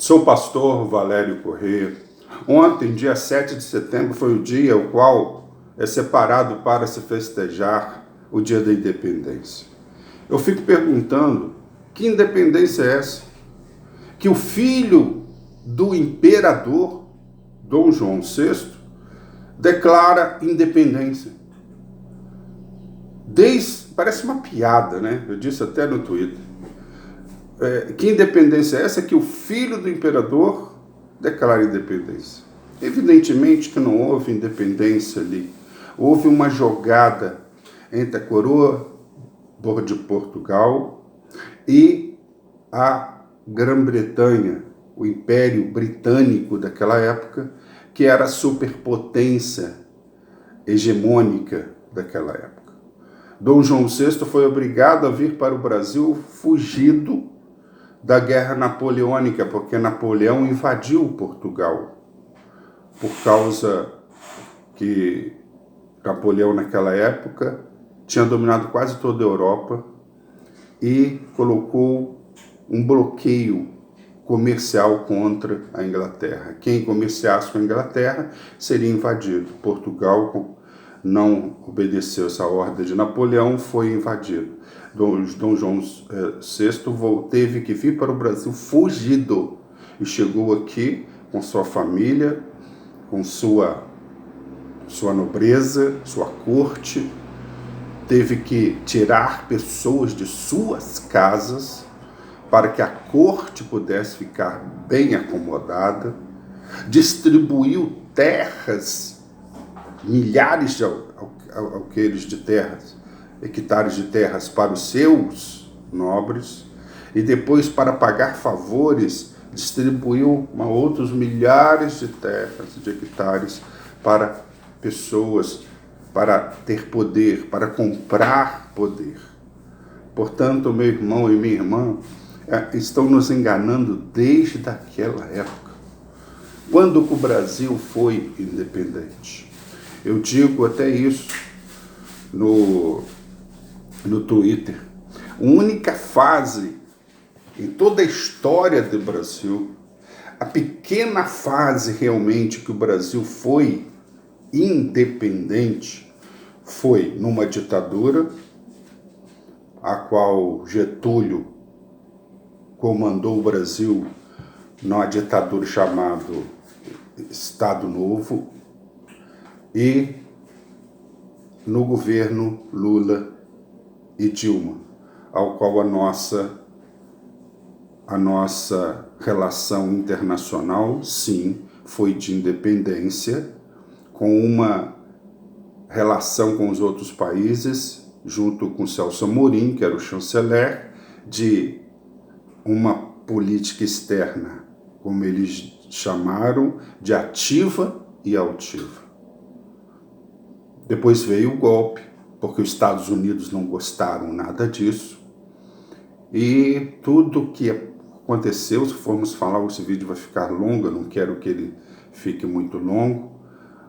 Sou o pastor Valério Corrêa. Ontem, dia 7 de setembro, foi o dia o qual é separado para se festejar o dia da independência. Eu fico perguntando, que independência é essa? Que o filho do imperador, Dom João VI, declara independência. Parece uma piada, né? Eu disse até no Twitter. Que independência é essa que o filho do imperador declara independência? Evidentemente que não houve independência ali. Houve uma jogada entre a coroa de Portugal e a Grã-Bretanha, o Império Britânico daquela época, que era a superpotência hegemônica daquela época. Dom João VI foi obrigado a vir para o Brasil fugido da Guerra Napoleônica, porque Napoleão invadiu Portugal, por causa que Napoleão naquela época tinha dominado quase toda a Europa e colocou um bloqueio comercial contra a Inglaterra. Quem comerciasse com a Inglaterra seria invadido. Portugal não obedeceu essa ordem de Napoleão, foi invadido. Dom João VI teve que vir para o Brasil fugido e chegou aqui com sua família, com sua nobreza, sua corte, teve que tirar pessoas de suas casas para que a corte pudesse ficar bem acomodada, distribuiu terras, milhares de hectares de terras para os seus nobres, e depois, para pagar favores, distribuiu outros milhares de terras, de hectares, para pessoas, para ter poder, para comprar poder. Portanto, meu irmão e minha irmã estão nos enganando desde aquela época. Quando o Brasil foi independente? Eu digo até isso no Twitter. A única fase em toda a história do Brasil, a pequena fase realmente que o Brasil foi independente, foi numa ditadura, a qual Getúlio comandou o Brasil numa ditadura chamada Estado Novo, e no governo Lula e Dilma, ao qual a nossa relação internacional, sim, foi de independência, com uma relação com os outros países, junto com Celso Amorim, que era o chanceler, de uma política externa, como eles chamaram, de ativa e altiva. Depois veio o golpe, porque os Estados Unidos não gostaram nada disso, e tudo que aconteceu, se formos falar, esse vídeo vai ficar longo, eu não quero que ele fique muito longo,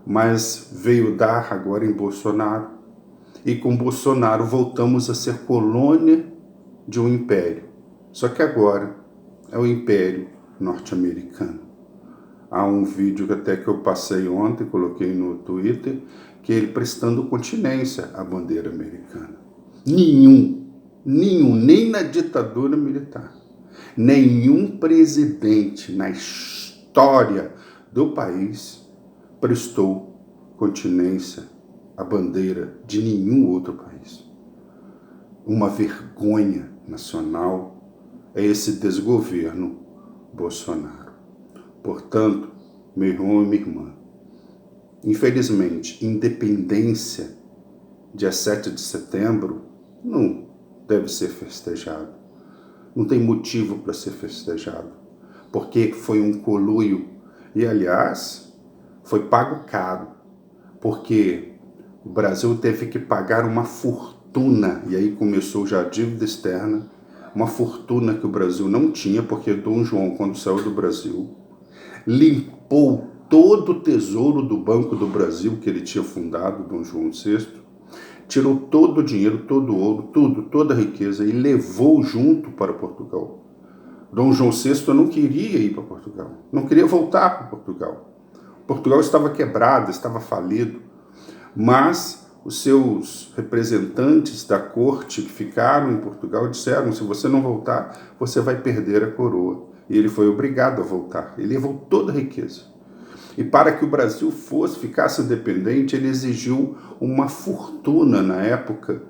mas veio dar agora em Bolsonaro, e com Bolsonaro voltamos a ser colônia de um império, só que agora é o Império Norte-Americano. Há um vídeo que eu passei ontem, coloquei no Twitter, que ele prestando continência à bandeira americana. Nem na ditadura militar, nenhum presidente na história do país prestou continência à bandeira de nenhum outro país. Uma vergonha nacional é esse desgoverno Bolsonaro. Portanto, meu irmão e minha irmã, infelizmente, independência, dia 7 de setembro, não deve ser festejado. Não tem motivo para ser festejado, porque foi um conluio. E, aliás, foi pago caro, porque o Brasil teve que pagar uma fortuna, e aí começou já a dívida externa, uma fortuna que o Brasil não tinha, porque Dom João, quando saiu do Brasil, limpou todo o tesouro do Banco do Brasil que ele tinha fundado, Dom João VI, tirou todo o dinheiro, todo o ouro, toda a riqueza e levou junto para Portugal. Dom João VI não queria ir para Portugal, não queria voltar para Portugal. Portugal estava quebrado, estava falido, mas os seus representantes da corte que ficaram em Portugal disseram: se você não voltar, você vai perder a coroa. E ele foi obrigado a voltar. Ele levou toda a riqueza. E para que o Brasil ficasse independente, ele exigiu uma fortuna na época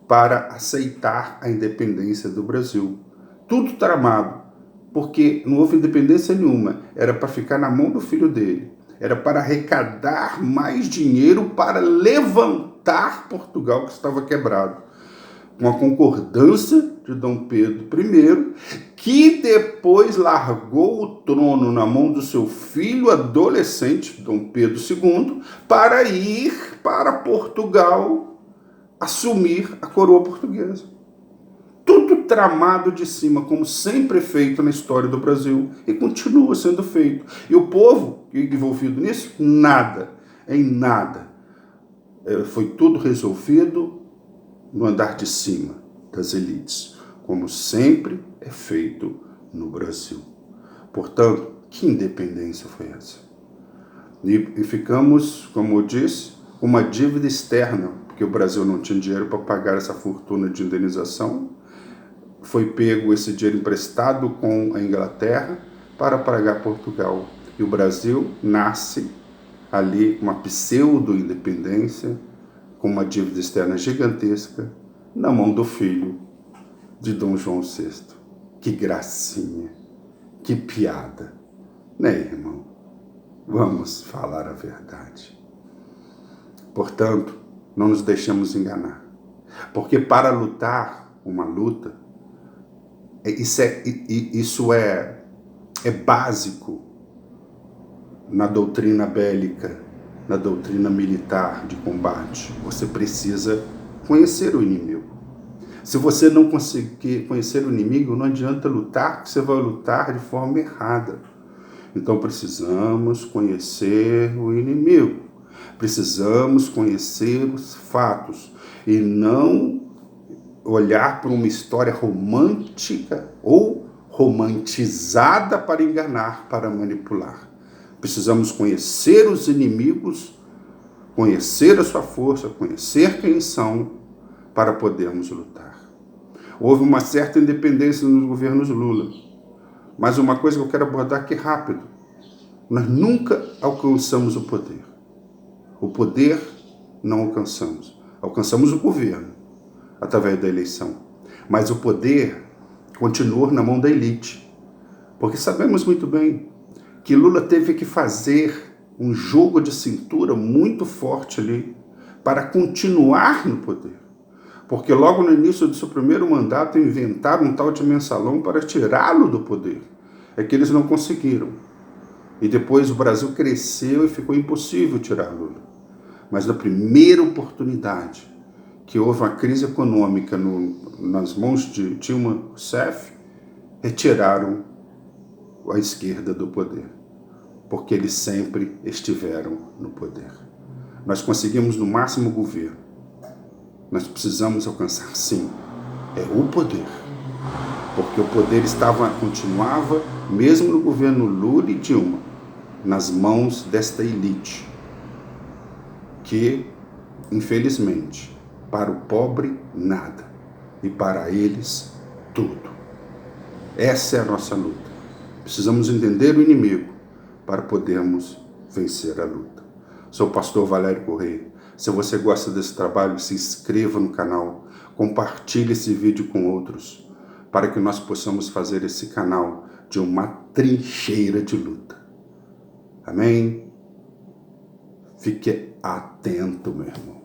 para aceitar a independência do Brasil. Tudo tramado, porque não houve independência nenhuma. Era para ficar na mão do filho dele. Era para arrecadar mais dinheiro para levantar Portugal, que estava quebrado. Com a concordância de Dom Pedro I, que depois largou o trono na mão do seu filho adolescente, Dom Pedro II, para ir para Portugal assumir a coroa portuguesa. Tudo tramado de cima, como sempre é feito na história do Brasil, e continua sendo feito. E o povo envolvido nisso, nada, em nada. Foi tudo resolvido no andar de cima das elites, como sempre é feito no Brasil. Portanto, que independência foi essa? E ficamos, como eu disse, com uma dívida externa, porque o Brasil não tinha dinheiro para pagar essa fortuna de indenização. Foi pego esse dinheiro emprestado com a Inglaterra para pagar Portugal. E o Brasil nasce ali com uma pseudo-independência, com uma dívida externa gigantesca, na mão do filho de Dom João VI. Que gracinha, que piada, né, irmão? Vamos falar a verdade. Portanto, não nos deixemos enganar, porque para lutar uma luta, isso é básico na doutrina bélica, na doutrina militar de combate. Você precisa conhecer o inimigo. Se você não conseguir conhecer o inimigo, não adianta lutar, porque você vai lutar de forma errada. Então precisamos conhecer o inimigo. Precisamos conhecer os fatos e não olhar para uma história romântica ou romantizada para enganar, para manipular. Precisamos conhecer os inimigos, conhecer a sua força, conhecer quem são, para podermos lutar. Houve uma certa independência nos governos Lula, mas uma coisa que eu quero abordar aqui rápido: nós nunca alcançamos o poder. O poder não alcançamos. Alcançamos o governo, através da eleição. Mas o poder continua na mão da elite. Porque sabemos muito bem que Lula teve que fazer um jogo de cintura muito forte ali para continuar no poder. Porque logo no início do seu primeiro mandato inventaram um tal de mensalão para tirá-lo do poder. É que eles não conseguiram. E depois o Brasil cresceu e ficou impossível tirar Lula. Mas na primeira oportunidade que houve uma crise econômica nas mãos de Dilma Rousseff, retiraram a esquerda do poder, porque eles sempre estiveram no poder. Nós conseguimos no máximo o governo. Nós precisamos alcançar, sim, o poder, porque o poder continuava, mesmo no governo Lula e Dilma, nas mãos desta elite, que, infelizmente, para o pobre, nada. E para eles, tudo. Essa é a nossa luta. Precisamos entender o inimigo para podermos vencer a luta. Sou o pastor Valério Correia. Se você gosta desse trabalho, se inscreva no canal. Compartilhe esse vídeo com outros, para que nós possamos fazer esse canal de uma trincheira de luta. Amém? Fique atento, meu irmão.